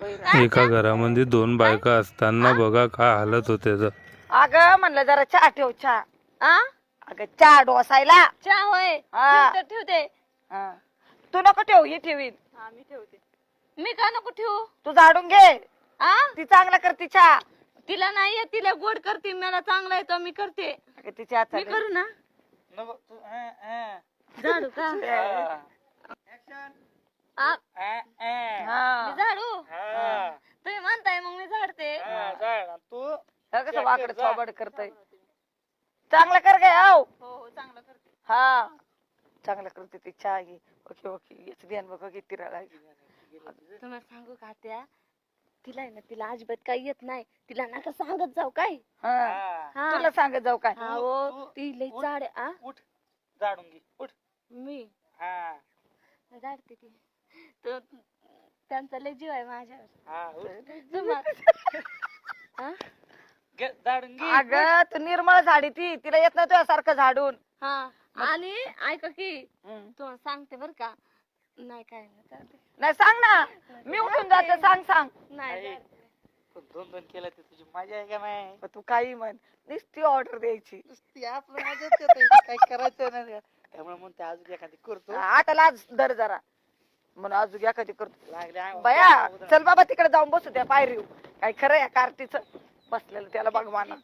एका घरामध्ये दोन बायका असताना बघा काय हालत होते. अगं म्हणलं जरा चहा ठेव चहा. आ अगं चहा डोसायला. चहा होय हा. ठेवते. हा. तू नको ठेव, ही ठेवीन. हा मी ठेवते. मी का नको ठेवू? तू झाडून घे. आ ती चांगला करते चहा. तिला नाही येत, तिला गोड करते, मला चांगला येतो, मी करते. अगं ती चहा मी चालेल. करू ना नको तू झाडू का आ, हा. मी झाडू तुम्ही म्हणताय मग मी झाडते. तू हे कसं वाकड थोबड करतय. चांगलं कर गे आव. हो हो चांगलं करते. हा चांगलं करते ती चहा घे. ओके ओके याच ध्यान बघ किती राग. तुम्हाला सांगू का त्या तिला आहे ना, तिला अजिबात काही येत नाही. तिला नका सांगत जाऊ काय. हा हा. तुला सांगत जाऊ काय. हा हो ती लई झाड आ उठ झाडून घे उठ. मी हा झाडते ती तो त्यांचा लय जीव आहे माझ्यावर. हा उठ हा झाडून घे. अगं तू निर्मळ झाडी ती, तिला येत नाही तुझ्यासारखं झाडून. हा आणि ऐका की हम्म. तुम्हाला सांगते बर का. नाही काय नाही चालते. नाही सांग ना, मी उठून जाते. सांग सांग. नाही आई. दोन दोन केलं ते तुझी मजा आहे का नाही. तू काही म्हण, नुसती ऑर्डर द्यायची. ती आपलं मजाच येते. काही करायचं नाही त्यामुळे म्हणते अजून एखादी करतो. आता लाज धर जरा म्हणून अजून एखादी करतो. लागले बया चल बाबा तिकडे जाऊन बसू त्या पायरी. काय खरं या कार्टीचं बसलेलं त्याला बघ माना.